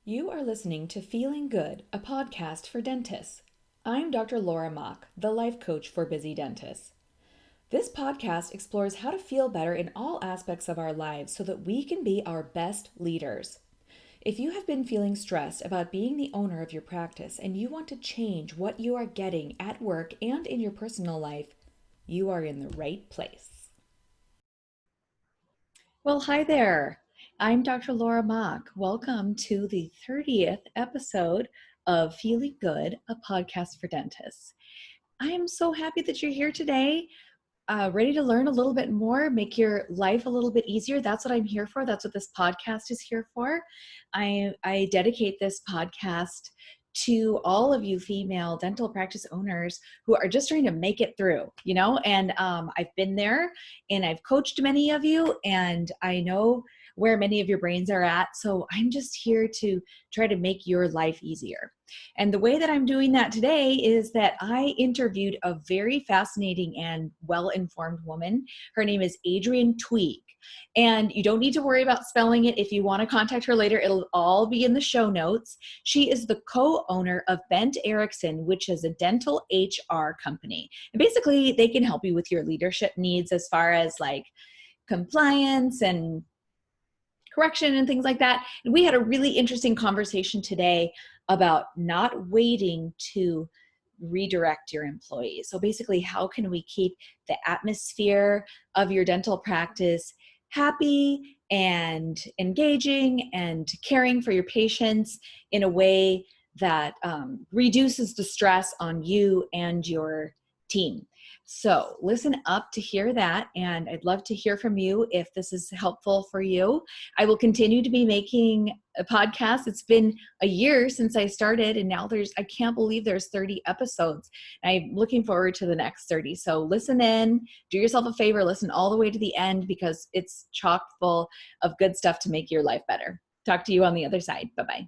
You are listening to Feeling Good, a podcast for dentists. I'm Dr. Laura Mock, the life coach for busy dentists. This podcast explores how to feel better in all aspects of our lives so that we can be our best leaders. If you have been feeling stressed about being the owner of your practice and you want to change what you are getting at work and in your personal life, you are in the right place. Well, hi there. I'm Dr. Laura Mock. Welcome to the 30th episode of Feeling Good, a podcast for dentists. I am so happy that you're here today, ready to learn a little bit more, make your life a little bit easier. That's what I'm here for. That's what this podcast is here for. I dedicate this podcast to all of you female dental practice owners who are just trying to make it through, and I've been there and I've coached many of you and I know where many of your brains are at. So I'm just here to try to make your life easier. And the way that I'm doing that today is that I interviewed a very fascinating and well-informed woman. Her name is Adrienne Twigg. And you don't need to worry about spelling it. If you want to contact her later, it'll all be in the show notes. She is the co-owner of Bent Ericksen, which is a dental HR company. And basically, they can help you with your leadership needs as far as like compliance and correction and things like that. And we had a really interesting conversation today about not waiting to redirect your employees. So basically, how can we keep the atmosphere of your dental practice happy and engaging and caring for your patients in a way that reduces the stress on you and your team. So listen up to hear that, and I'd love to hear from you if this is helpful for you. I will continue to be making a podcast. It's been a year since I started, and now I can't believe there's 30 episodes. I'm looking forward to the next 30. So listen in, do yourself a favor, listen all the way to the end because it's chock full of good stuff to make your life better. Talk to you on the other side. Bye-bye.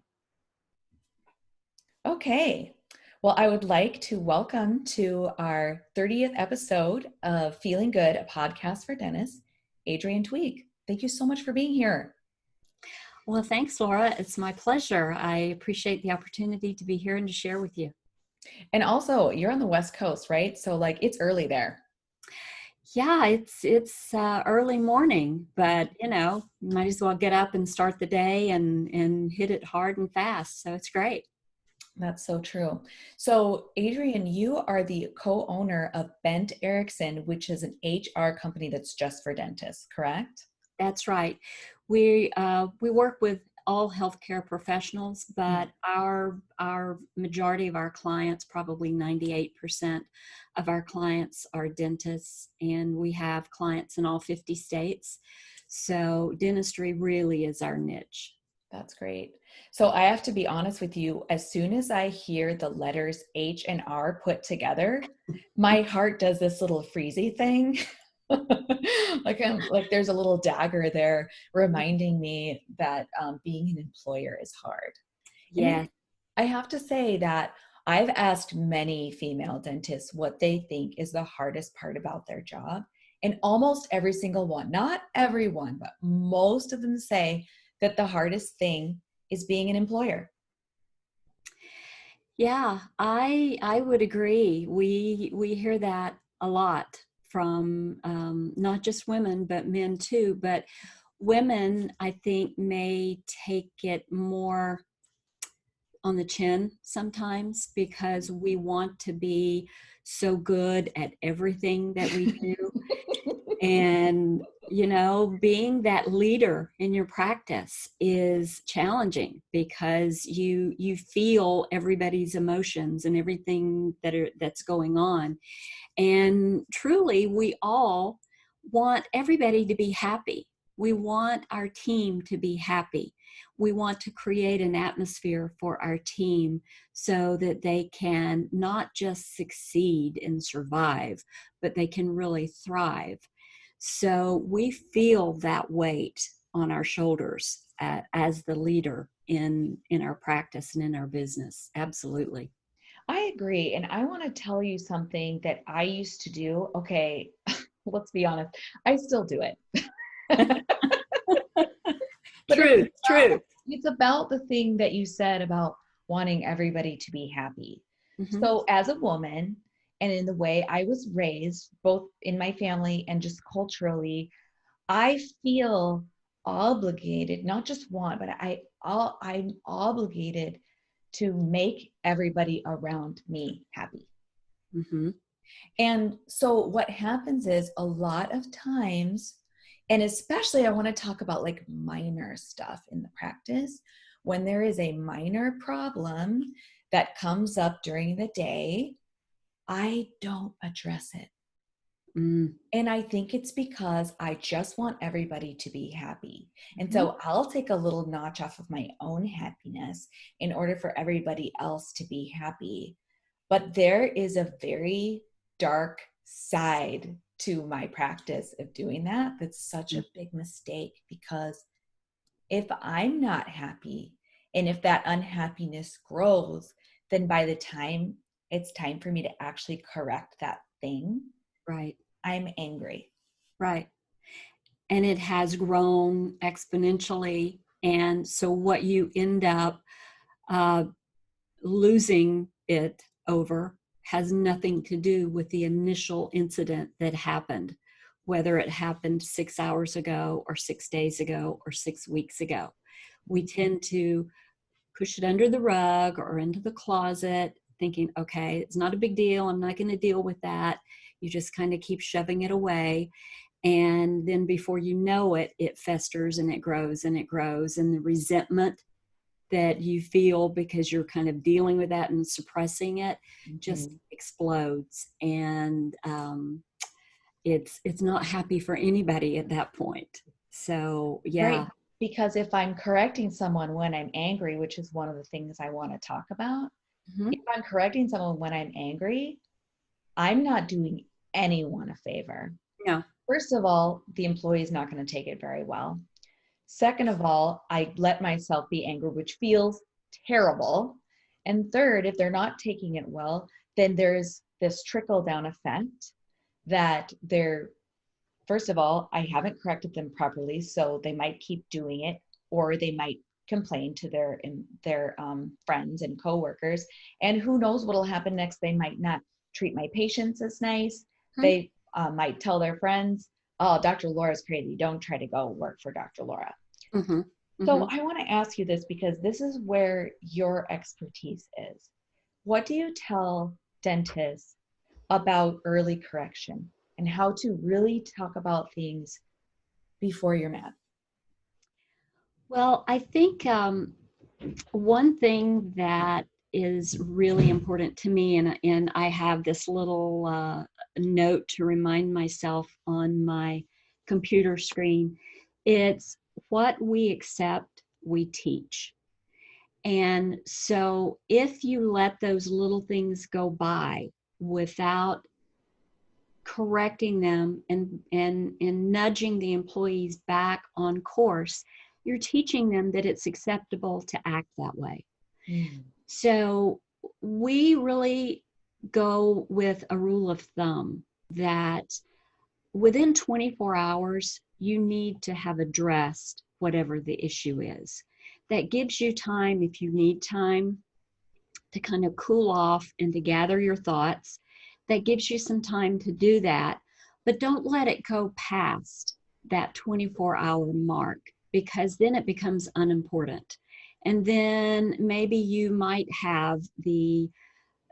Okay. Well, I would like to welcome to our 30th episode of Feeling Good, a podcast for dentists, Adrienne Twigg. Thank you so much for being here. Well, thanks, Laura. It's my pleasure. I appreciate the opportunity to be here and to share with you. And also, you're on the West Coast, right? So it's early there. Yeah, it's early morning, but might as well get up and start the day and hit it hard and fast. So it's great. That's so true. So Adrienne, you are the co-owner of Bent Ericksen, which is an HR company that's just for dentists, correct? That's right. We work with all healthcare professionals, but our majority of our clients, probably 98% of our clients are dentists, and we have clients in all 50 states. So dentistry really is our niche. That's great. So I have to be honest with you, as soon as I hear the letters H and R put together, my heart does this little freezy thing. like there's a little dagger there reminding me that being an employer is hard. Yeah. And I have to say that I've asked many female dentists what they think is the hardest part about their job. And almost every single one, not everyone, but most of them say that the hardest thing is being an employer. Yeah, I would agree. We hear that a lot from not just women, but men too. But women, I think, may take it more on the chin sometimes because we want to be so good at everything that we do. And, being that leader in your practice is challenging because you feel everybody's emotions and everything that's going on. And truly, we all want everybody to be happy. We want our team to be happy. We want to create an atmosphere for our team so that they can not just succeed and survive, but they can really thrive. So we feel that weight on our shoulders as the leader in our practice and in our business. Absolutely. I agree. And I want to tell you something that I used to do. Okay, let's be honest. I still do it. True. it's about the thing that you said about wanting everybody to be happy. Mm-hmm. So, as a woman, and in the way I was raised, both in my family and just culturally, I feel obligated, not just want, but I'm obligated to make everybody around me happy. Mm-hmm. And so what happens is a lot of times, and especially I want to talk about like minor stuff in the practice, when there is a minor problem that comes up during the day, I don't address it. Mm. And I think it's because I just want everybody to be happy. And Mm-hmm. so I'll take a little notch off of my own happiness in order for everybody else to be happy. But there is a very dark side to my practice of doing that. That's such a big mistake, because if I'm not happy and if that unhappiness grows, then by the time it's time for me to actually correct that thing, Right. I'm angry. Right. And it has grown exponentially. And so what you end up uh, losing it over has nothing to do with the initial incident that happened, whether it happened 6 hours ago or 6 days ago or 6 weeks ago. We tend to push it under the rug or into the closet, thinking, okay, it's not a big deal. I'm not going to deal with that. You just kind of keep shoving it away. And then before you know it, it festers and it grows and it grows. And the resentment that you feel because you're kind of dealing with that and suppressing it just Mhm. explodes. And it's not happy for anybody at that point. So, Right. yeah. Because if I'm correcting someone when I'm angry, which is one of the things I want to talk about, Mhm. if I'm correcting someone when I'm angry, I'm not doing anyone a favor. No. First of all, the employee is not going to take it very well. Second of all, I let myself be angry, which feels terrible. And third, if they're not taking it well, then there's this trickle down effect that they're, first of all, I haven't corrected them properly, so they might keep doing it, or they might complain to their friends and coworkers. And who knows what'll happen next? They might not treat my patients as nice. Mhm. They might tell their friends, "Oh, Dr. Laura's crazy. Don't try to go work for Dr. Laura." Mhm. So Mhm. I want to ask you this, because this is where your expertise is. What do you tell dentists about early correction and how to really talk about things before you're mad? Well, I think one thing that is really important to me, and I have this little note to remind myself on my computer screen, it's what we accept, we teach. And so if you let those little things go by without correcting them and nudging the employees back on course, you're teaching them that it's acceptable to act that way. Mm. So we really go with a rule of thumb that within 24 hours, you need to have addressed whatever the issue is. That gives you time, if you need time, to kind of cool off and to gather your thoughts. That gives you some time to do that, but don't let it go past that 24-hour mark, because then it becomes unimportant. And then maybe you might have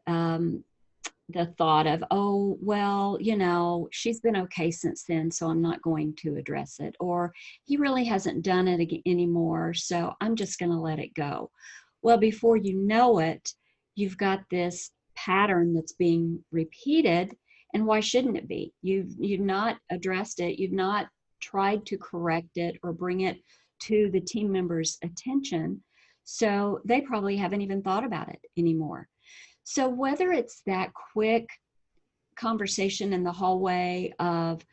um, the thought of, oh, well, she's been okay since then, so I'm not going to address it. Or he really hasn't done it anymore, so I'm just going to let it go. Well, before you know it, you've got this pattern that's being repeated. And why shouldn't it be? You've not addressed it. You've not tried to correct it or bring it to the team members' attention. So they probably haven't even thought about it anymore. So whether it's that quick conversation in the hallway of,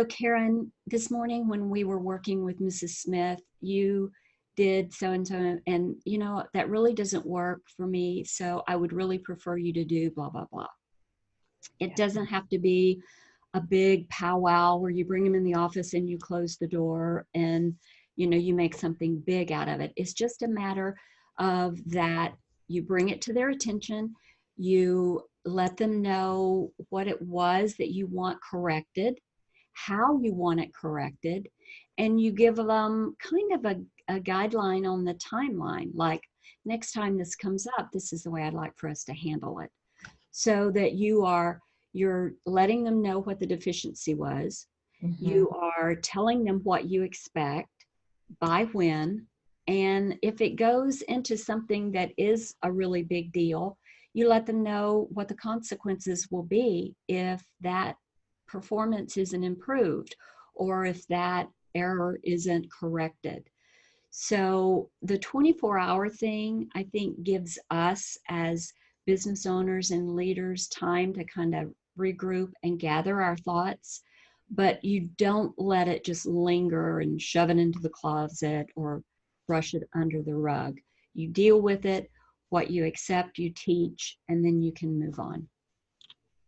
Karen, this morning when we were working with Mrs. Smith, you did so and so, and that really doesn't work for me. So I would really prefer you to do blah, blah, blah. It Yeah. doesn't have to be a big powwow where you bring them in the office and you close the door and you make something big out of it. It's just a matter of that you bring it to their attention, you let them know what it was that you want corrected, how you want it corrected, and you give them kind of a guideline on the timeline, like next time this comes up, this is the way I'd like for us to handle it. So that you're letting them know what the deficiency was. You are telling them what you expect, by when, and if it goes into something that is a really big deal, you let them know what the consequences will be if that performance isn't improved or if that error isn't corrected. So the 24-hour thing, I think, gives us as business owners and leaders time to kind of regroup and gather our thoughts, but you don't let it just linger and shove it into the closet or brush it under the rug. You deal with it, what you accept, you teach, and then you can move on.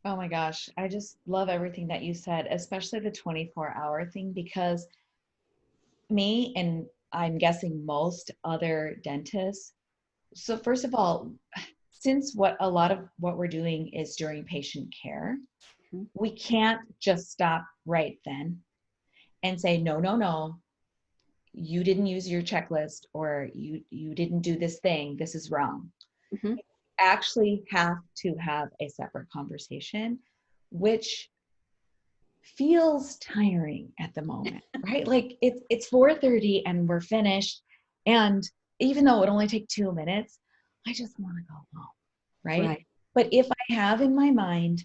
Oh my gosh, I just love everything that you said, especially the 24-hour thing, because me and I'm guessing most other dentists. So first of all, since a lot of what we're doing is during patient care, we can't just stop right then and say, no, no, no, you didn't use your checklist, or you didn't do this thing, this is wrong. Mm-hmm. Actually have to have a separate conversation, which feels tiring at the moment, right? Like it's 4:30 and we're finished. And even though it would only take 2 minutes, I just want to go home, right? Right. But if I have in my mind,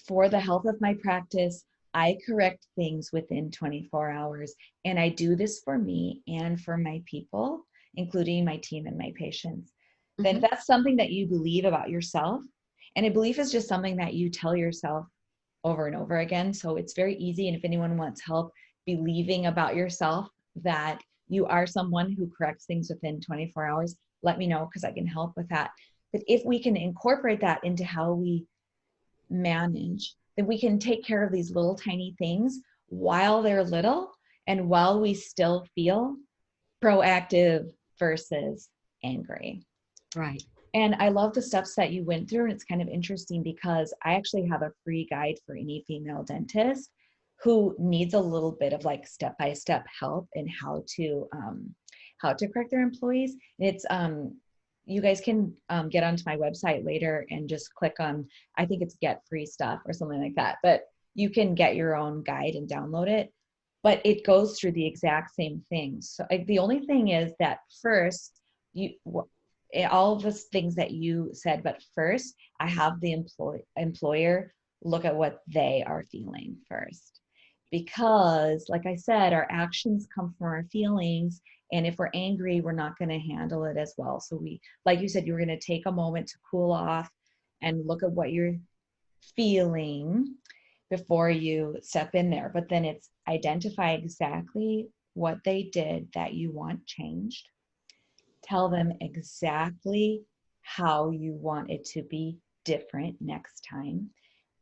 for the health of my practice, I correct things within 24 hours. And I do this for me and for my people, including my team and my patients. Then that's something that you believe about yourself. And a belief is just something that you tell yourself over and over again. So it's very easy. And if anyone wants help believing about yourself that you are someone who corrects things within 24 hours, let me know, because I can help with that. But if we can incorporate that into how we manage, then we can take care of these little tiny things while they're little and while we still feel proactive versus angry. Right. And I love the steps that you went through. And it's kind of interesting because I actually have a free guide for any female dentist who needs a little bit of like step-by-step help in how to correct their employees. And it's you guys can get onto my website later and just click on, I think it's get free stuff or something like that, but you can get your own guide and download it. But it goes through the exact same things. So the only thing is that first, all of the things that you said, but first I have the employer look at what they are feeling first. Because like I said, our actions come from our feelings. And if we're angry, we're not going to handle it as well. So like you said, you're going to take a moment to cool off and look at what you're feeling before you step in there. But then it's identify exactly what they did that you want changed. Tell them exactly how you want it to be different next time.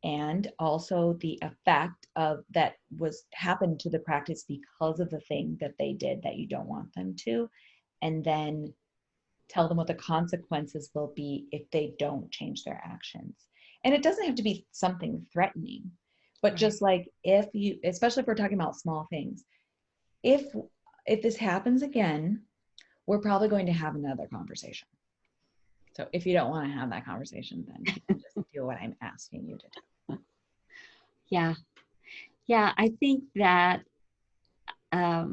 And also the effect of that was happened to the practice because of the thing that they did that you don't want them to. And then tell them what the consequences will be if they don't change their actions. And it doesn't have to be something threatening, but just like if you, especially if we're talking about small things, if this happens again, we're probably going to have another conversation. So if you don't want to have that conversation, then you can just do what I'm asking you to do. Yeah. Yeah, I think that a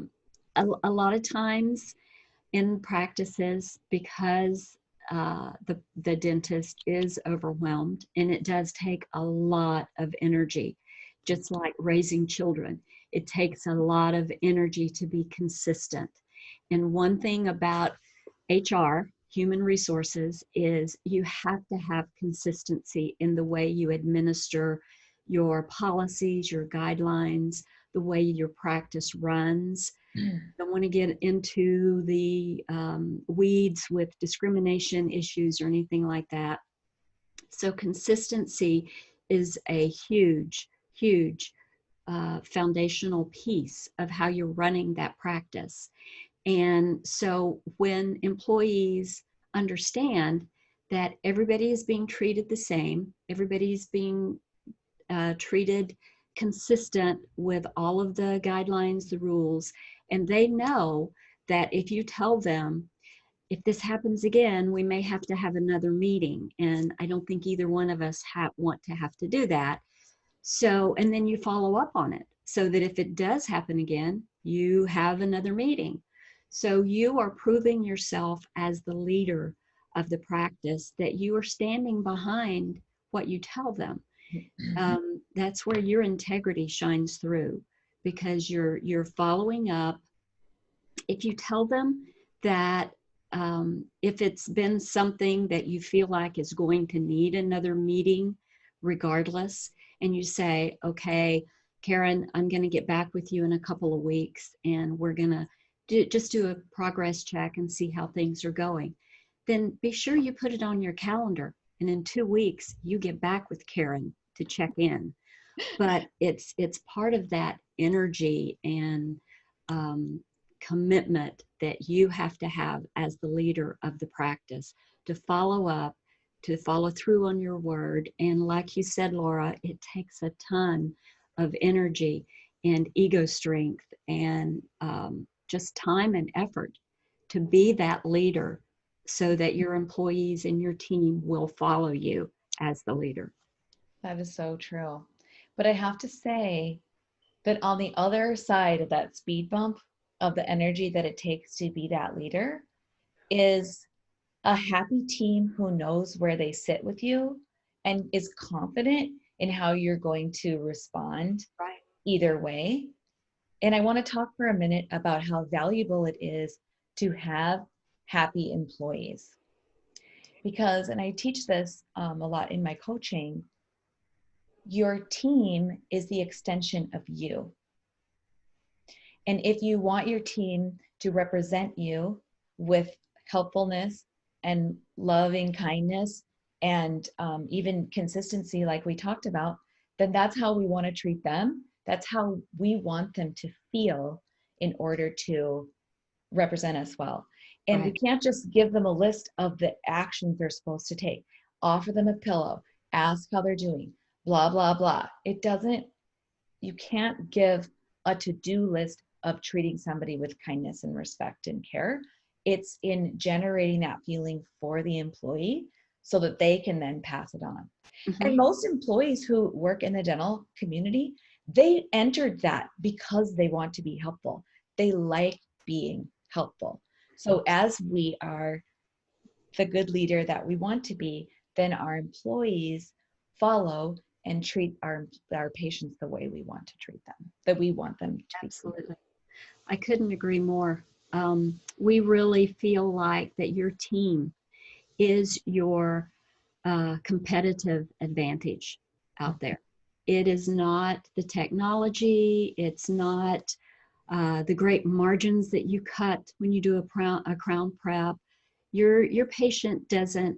lot of times in practices, because the dentist is overwhelmed, and it does take a lot of energy, just like raising children. It takes a lot of energy to be consistent. And one thing about HR, human resources, is you have to have consistency in the way you administer your policies, your guidelines, the way your practice runs. Don't want to get into the weeds with discrimination issues or anything like that. So consistency is a huge, huge foundational piece of how you're running that practice. And so when employees understand that everybody is being treated the same, everybody's being treated consistent with all of the guidelines, the rules, and they know that if you tell them, if this happens again, we may have to have another meeting. And I don't think either one of us want to have to do that. So, and then you follow up on it so that if it does happen again, you have another meeting. So you are proving yourself as the leader of the practice, that you are standing behind what you tell them. That's where your integrity shines through, because you're following up. If you tell them that if it's been something that you feel like is going to need another meeting regardless, and you say, okay, Karen, I'm going to get back with you in a couple of weeks, and we're going to just do a progress check and see how things are going, then be sure you put it on your calendar. And in 2 weeks, you get back with Karen to check in. But it's part of that energy and commitment that you have to have as the leader of the practice, to follow up, to follow through on your word. And like you said, Laura, it takes a ton of energy and ego strength and just time and effort to be that leader, so that your employees and your team will follow you as the leader. That is so true. But I have to say that on the other side of that speed bump of the energy that it takes to be that leader is a happy team who knows where they sit with you and is confident in how you're going to respond either way. And I want to talk for a minute about how valuable it is to have happy employees. Because, and I teach this a lot in my coaching, your team is the extension of you. And if you want your team to represent you with helpfulness and loving kindness and even consistency, like we talked about, then that's how we want to treat them. That's how we want them to feel in order to represent us well. And we can't just give them a list of the actions they're supposed to take. Offer them a pillow, ask how they're doing, blah, blah, blah. It doesn't, you can't give a to-do list of treating somebody with kindness and respect and care. It's in generating that feeling for the employee so that they can then pass it on. Mm-hmm. And most employees who work in the dental community, they entered that because they want to be helpful. They like being helpful. So as we are the good leader that we want to be, then our employees follow and treat our patients the way we want to treat them, that we want them to be. Absolutely. I couldn't agree more. We really feel like that your team is your competitive advantage out there. It is not the technology. It's not the great margins that you cut when you do a crown prep. Your patient doesn't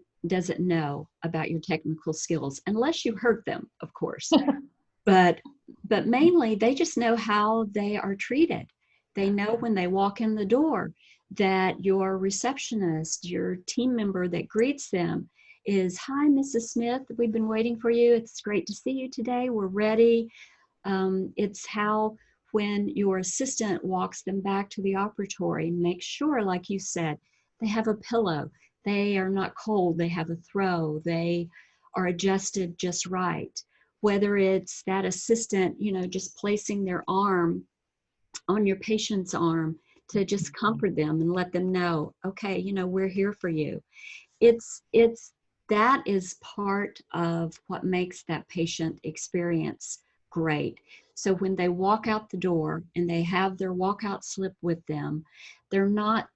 know about your technical skills unless you hurt them, of course. but mainly they just know how they are treated. They know when they walk in the door that your receptionist, your team member that greets them is, "Hi, Mrs. Smith, we've been waiting for you. It's great to see you today. We're ready." It's how when your assistant walks them back to the operatory, make sure, like you said, they have a pillow. They are not cold. They have a throw. They are adjusted just right. Whether it's that assistant, just placing their arm on your patient's arm to just comfort them and let them know, okay, we're here for you. That is part of what makes that patient experience great. So when they walk out the door and they have their walkout slip with them, they're not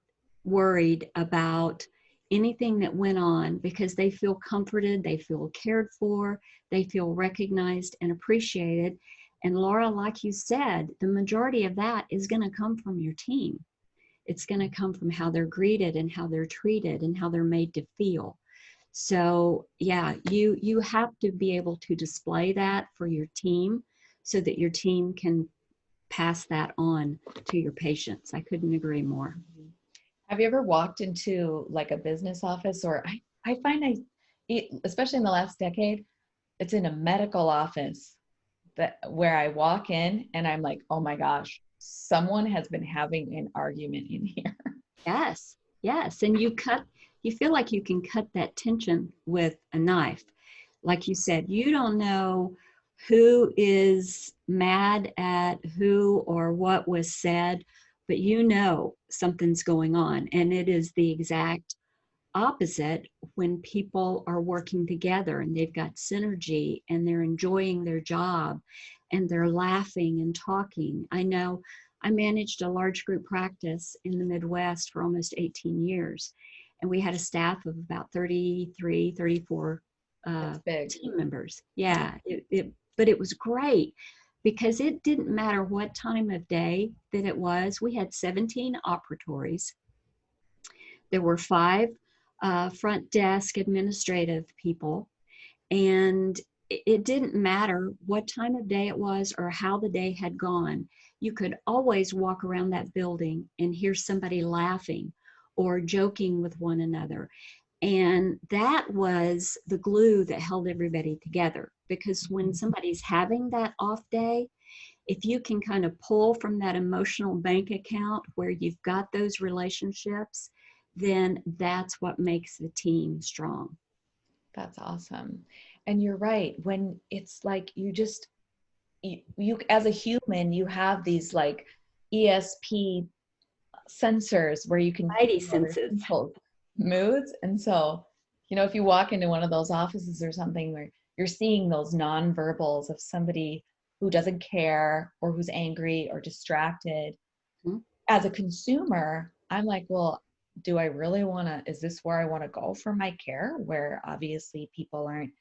worried about anything that went on, because they feel comforted, they feel cared for, they feel recognized and appreciated. And Laura, like you said, the majority of that is going to come from your team. It's going to come from how they're greeted and how they're treated and how they're made to feel. So yeah, you have to be able to display that for your team so that your team can pass that on to your patients. I couldn't agree more. Have you ever walked into like a business office, or I find especially in the last decade, it's in a medical office where I walk in and I'm like, oh my gosh, someone has been having an argument in here. Yes, yes. And you feel like you can cut that tension with a knife. Like you said, you don't know who is mad at who or what was said, but you know something's going on. And it is the exact opposite when people are working together and they've got synergy and they're enjoying their job and they're laughing and talking. I know I managed a large group practice in the Midwest for almost 18 years, and we had a staff of about 33, 34 team members. Yeah, but it was great because it didn't matter what time of day that it was. We had 17 operatories. There were 5 front desk administrative people, and it didn't matter what time of day it was or how the day had gone. You could always walk around that building and hear somebody laughing or joking with one another. And that was the glue that held everybody together, because when somebody's having that off day, if you can kind of pull from that emotional bank account where you've got those relationships, then that's what makes the team strong. That's awesome. And you're right. When it's like you as a human, you have these like ESP sensors where you can Spidey feel other senses. people's moods. And so, if you walk into one of those offices or something where you're seeing those nonverbals of somebody who doesn't care or who's angry or distracted, Mm-hmm. as a consumer, I'm like, well, do I really want to, is this where I want to go for my care, where obviously people aren't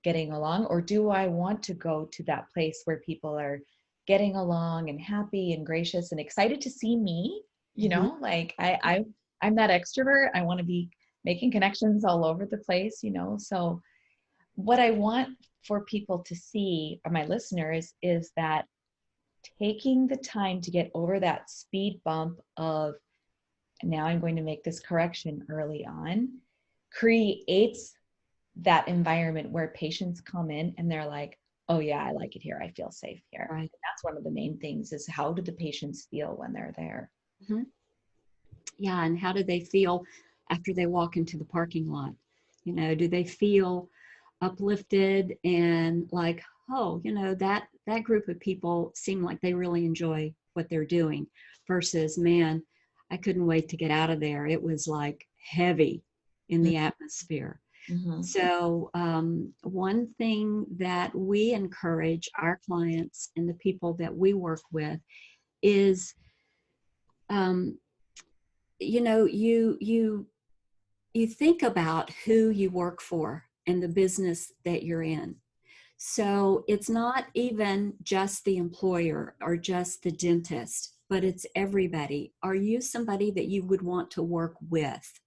getting along? Or do I want to go to that place where people are getting along and happy and gracious and excited to see me? Like I'm that extrovert. I want to be making connections all over the place, So what I want for people to see, or my listeners, is that taking the time to get over that speed bump of, now I'm going to make this correction early on, creates that environment where patients come in and they're like, oh yeah, I like it here. I feel safe here. Right. And that's one of the main things, is how do the patients feel when they're there? Mm-hmm. Yeah, and how do they feel after they walk into the parking lot? Do they feel uplifted and like, oh, that group of people seem like they really enjoy what they're doing, versus, man, I couldn't wait to get out of there. It was like heavy in the atmosphere. Mm-hmm. So one thing that we encourage our clients and the people that we work with is, you think about who you work for and the business that you're in. So it's not even just the employer or just the dentist, but it's everybody. Are you somebody that you would want to work with?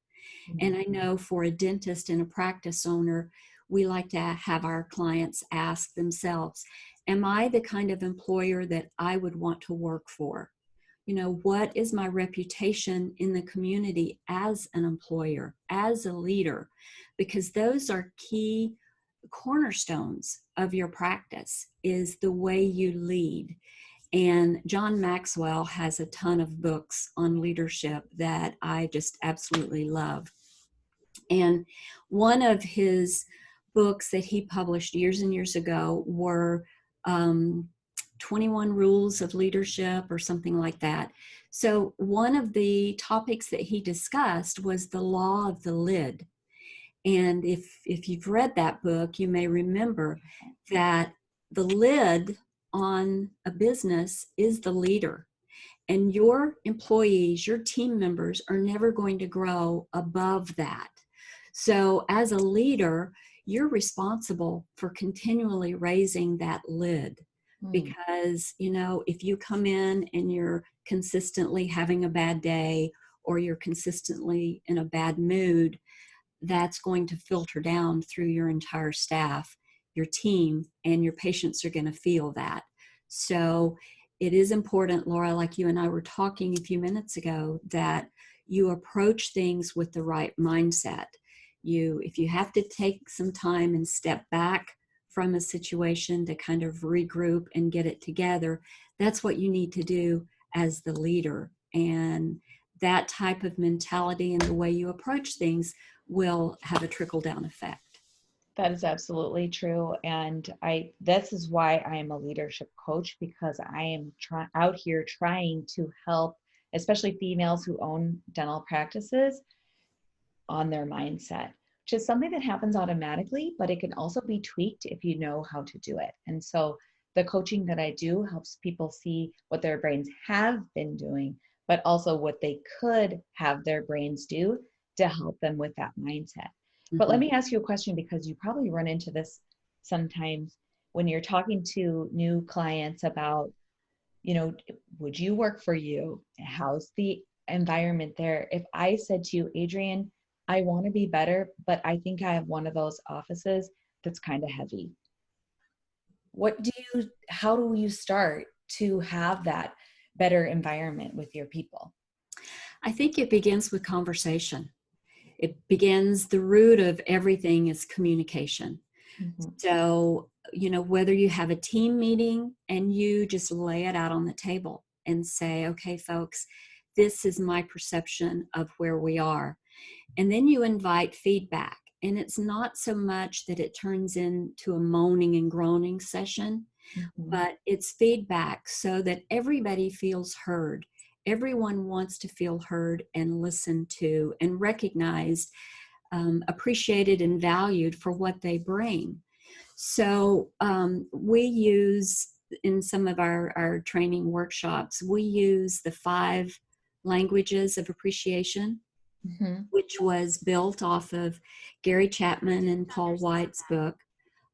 And I know for a dentist and a practice owner, we like to have our clients ask themselves, am I the kind of employer that I would want to work for? What is my reputation in the community as an employer, as a leader? Because those are key cornerstones of your practice, is the way you lead. And John Maxwell has a ton of books on leadership that I just absolutely love. And one of his books that he published years and years ago were 21 Rules of Leadership or something like that. So one of the topics that he discussed was the law of the lid. And if you've read that book, you may remember that the lid on a business is the leader. And your employees, your team members, are never going to grow above that. So as a leader, you're responsible for continually raising that lid. Because, if you come in and you're consistently having a bad day, or you're consistently in a bad mood, that's going to filter down through your entire staff, your team, and your patients are going to feel that. So it is important, Laura, like you and I were talking a few minutes ago, that you approach things with the right mindset. If you have to take some time and step back from a situation to kind of regroup and get it together, that's what you need to do as the leader. And that type of mentality and the way you approach things will have a trickle down effect. That is absolutely true. And this is why I am a leadership coach, because I am out here trying to help, especially females who own dental practices, on their mindset, which is something that happens automatically, but it can also be tweaked if you know how to do it. And so the coaching that I do helps people see what their brains have been doing, but also what they could have their brains do to help them with that mindset. But let Mhm. me ask you a question, because you probably run into this sometimes when you're talking to new clients about, would you work for you? How's the environment there? If I said to you, Adrienne, I want to be better, but I think I have one of those offices that's kind of heavy. How do you start to have that better environment with your people? I think it begins with conversation. The root of everything is communication. Mm-hmm. So, whether you have a team meeting and you just lay it out on the table and say, okay, folks, this is my perception of where we are. And then you invite feedback. And it's not so much that it turns into a moaning and groaning session, Mm-hmm. but it's feedback so that everybody feels heard. Everyone wants to feel heard and listened to and recognized, appreciated and valued for what they bring. So we use, in some of our training workshops, we use the 5 languages of appreciation, Mm-hmm. which was built off of Gary Chapman and Paul White's book,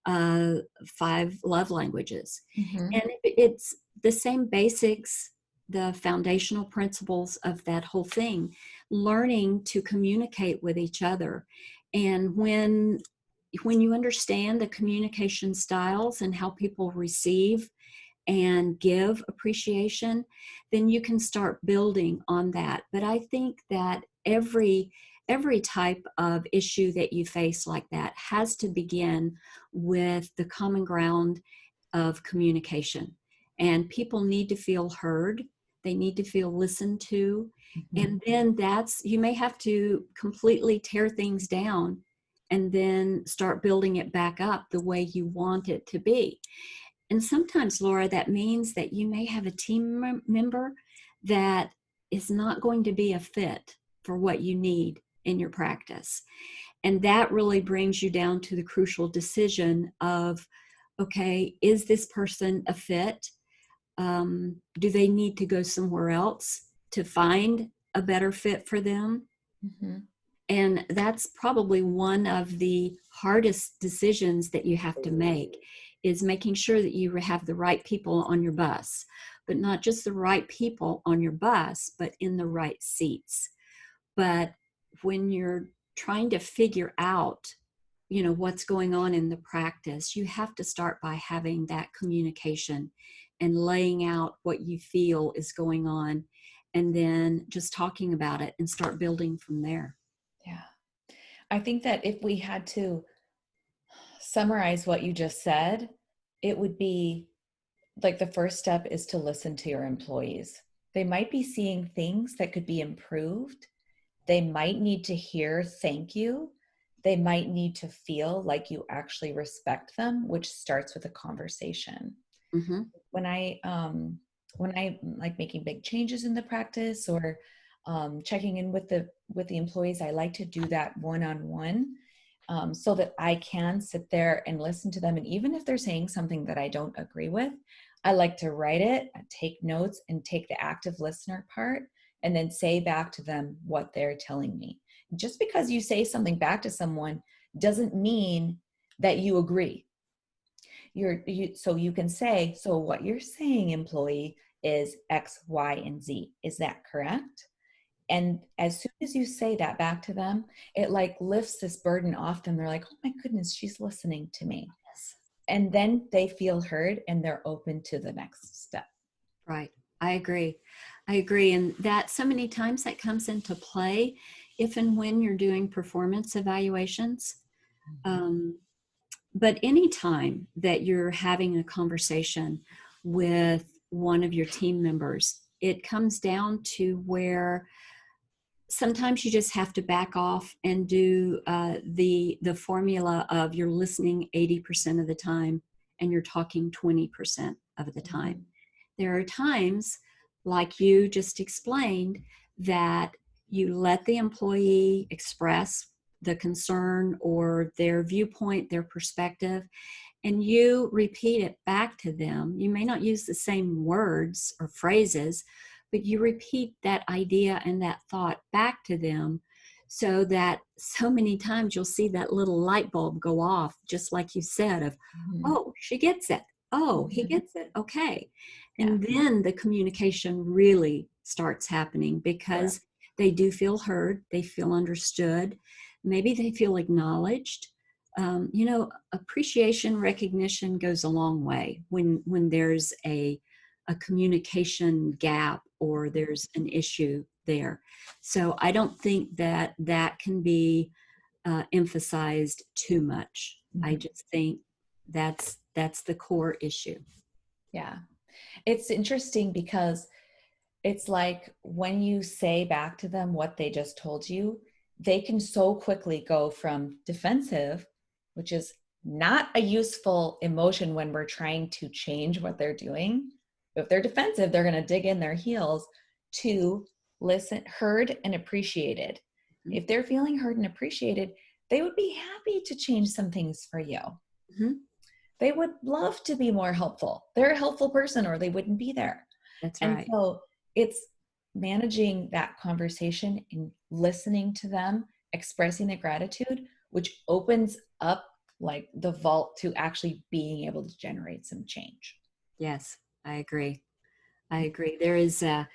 5 Love Languages. Mm-hmm. And it's the same basics, the foundational principles of that whole thing, learning to communicate with each other. And when you understand the communication styles and how people receive and give appreciation, then you can start building on that. But I think that every type of issue that you face like that has to begin with the common ground of communication. And people need to feel heard. They need to feel listened to. Mm-hmm. And then you may have to completely tear things down and then start building it back up the way you want it to be. And sometimes, Laura, that means that you may have a team member that is not going to be a fit for what you need in your practice. And that really brings you down to the crucial decision of, okay, is this person a fit? Do they need to go somewhere else to find a better fit for them? Mm-hmm. And that's probably one of the hardest decisions that you have to make, is making sure that you have the right people on your bus, but not just the right people on your bus, but in the right seats. But when you're trying to figure out, what's going on in the practice, you have to start by having that communication and laying out what you feel is going on, and then just talking about it and start building from there. Yeah. I think that if we had to summarize what you just said, it would be like the first step is to listen to your employees. They might be seeing things that could be improved. They might need to hear thank you. They might need to feel like you actually respect them, which starts with a conversation. Mm-hmm. When I like making big changes in the practice, or checking in with the employees, I like to do that one-on-one, so that I can sit there and listen to them. And even if they're saying something that I don't agree with, I like to write it, take notes, and take the active listener part, and then say back to them what they're telling me. Just because you say something back to someone doesn't mean that you agree. So you can say, so what you're saying, employee, is X, Y, and Z. Is that correct? And as soon as you say that back to them, it like lifts this burden off them. They're like, oh my goodness, she's listening to me. Yes. And then they feel heard and they're open to the next step. Right. I agree. I agree. And that so many times that comes into play if and when you're doing performance evaluations. But any time that you're having a conversation with one of your team members, it comes down to where sometimes you just have to back off and do the formula of you're listening 80% of the time and you're talking 20% of the time. There are times, like you just explained, that you let the employee express the concern or their viewpoint, their perspective, and you repeat it back to them. You may not use the same words or phrases, but you repeat that idea and that thought back to them so that so many times you'll see that little light bulb go off, just like you said, of, oh, she gets it. Oh, he gets it. Okay. And then the communication really starts happening because they do feel heard. They feel understood. Maybe they feel acknowledged. Appreciation, recognition goes a long way when there's a communication gap or there's an issue there. So I don't think that can be emphasized too much. I just think that's the core issue. Yeah. It's interesting because it's like when you say back to them what they just told you, they can so quickly go from defensive, which is not a useful emotion when we're trying to change what they're doing. If they're defensive, they're going to dig in their heels, to listen, heard and appreciated. If they're feeling heard and appreciated, they would be happy to change some things for you. They would love to be more helpful. They're a helpful person or they wouldn't be there. That's And right. so it's managing that conversation and listening to them, expressing the gratitude, which opens up like the vault to actually being able to generate some change. Yes, I agree. I agree. There is a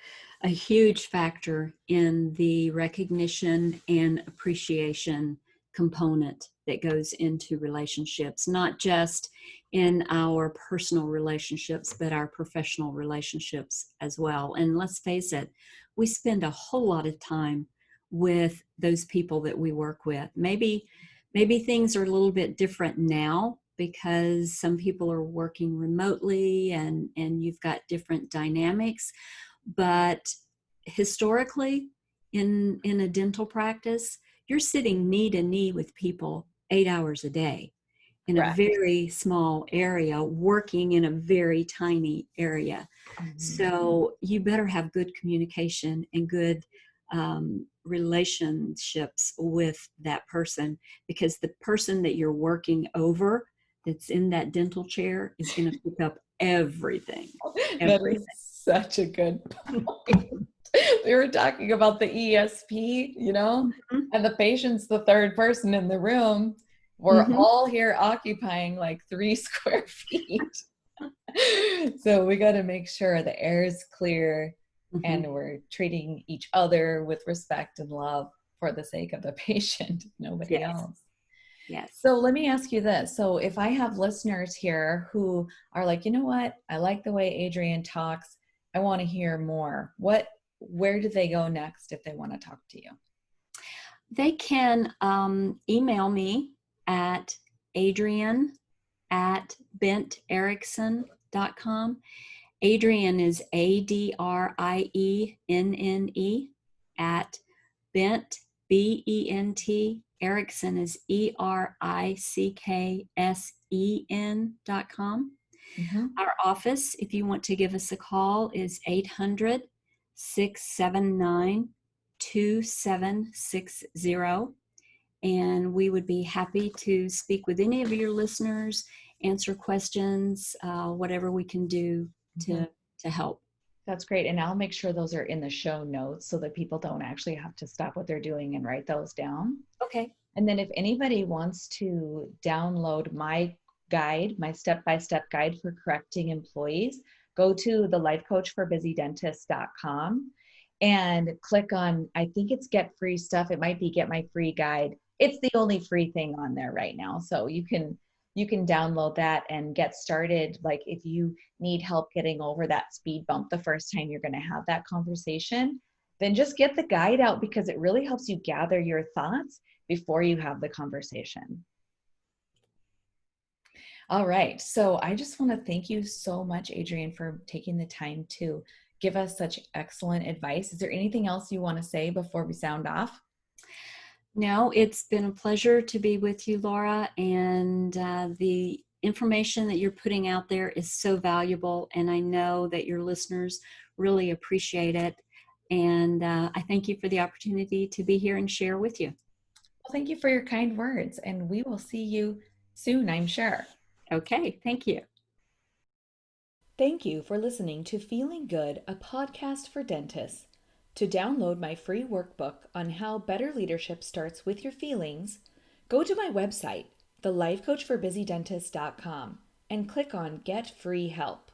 huge factor in the recognition and appreciation component that goes into relationships, not just in our personal relationships, but our professional relationships as well. And let's face it, we spend a whole lot of time with those people that we work with. Maybe things are a little bit different now because some people are working remotely and you've got different dynamics. But historically, in a dental practice, you're sitting knee to knee with people 8 hours a day in a very small area, working in a very tiny area. So you better have good communication and good relationships with that person, because the person that you're working over that's in that dental chair is going to pick up everything. That is such a good point. We were talking about the ESP, and the patient's the third person in the room. We're all here occupying like 3 square feet. So we got to make sure the air is clear and we're treating each other with respect and love for the sake of the patient, nobody else. Yes. So let me ask you this. So if I have listeners here who are like, you know what, I like the way Adrienne talks, I want to hear more. Where do they go next if they want to talk to you? They can email me at Adrienne@BentEricksen.com. Adrienne is ADRIENNE at Bent, BENT. Ericksen is ERICKSEN.com. Our office, if you want to give us a call, is 800-679-2760. And we would be happy to speak with any of your listeners, answer questions, whatever we can do to help. That's great. And I'll make sure those are in the show notes so that people don't actually have to stop what they're doing and write those down. Okay. And then if anybody wants to download my guide, my step-by-step guide for correcting employees, go to the lifecoachforbusydentist.com and click on, I think it's get free stuff. It might be get my free guide. It's the only free thing on there right now. So you can you can download that and get started. Like if you need help getting over that speed bump the first time you're going to have that conversation, then just get the guide out, because it really helps you gather your thoughts before you have the conversation. All right. So I just want to thank you so much, Adrienne, for taking the time to give us such excellent advice. Is there anything else you want to say before we sound off? No, it's been a pleasure to be with you, Laura, and the information that you're putting out there is so valuable, and I know that your listeners really appreciate it. And I thank you for the opportunity to be here and share with you. Well, thank you for your kind words, and we will see you soon, I'm sure. Okay, thank you. Thank you for listening to Feeling Good, a podcast for dentists. To download my free workbook on how better leadership starts with your feelings, go to my website, thelifecoachforbusydentists.com, and click on Get Free Help.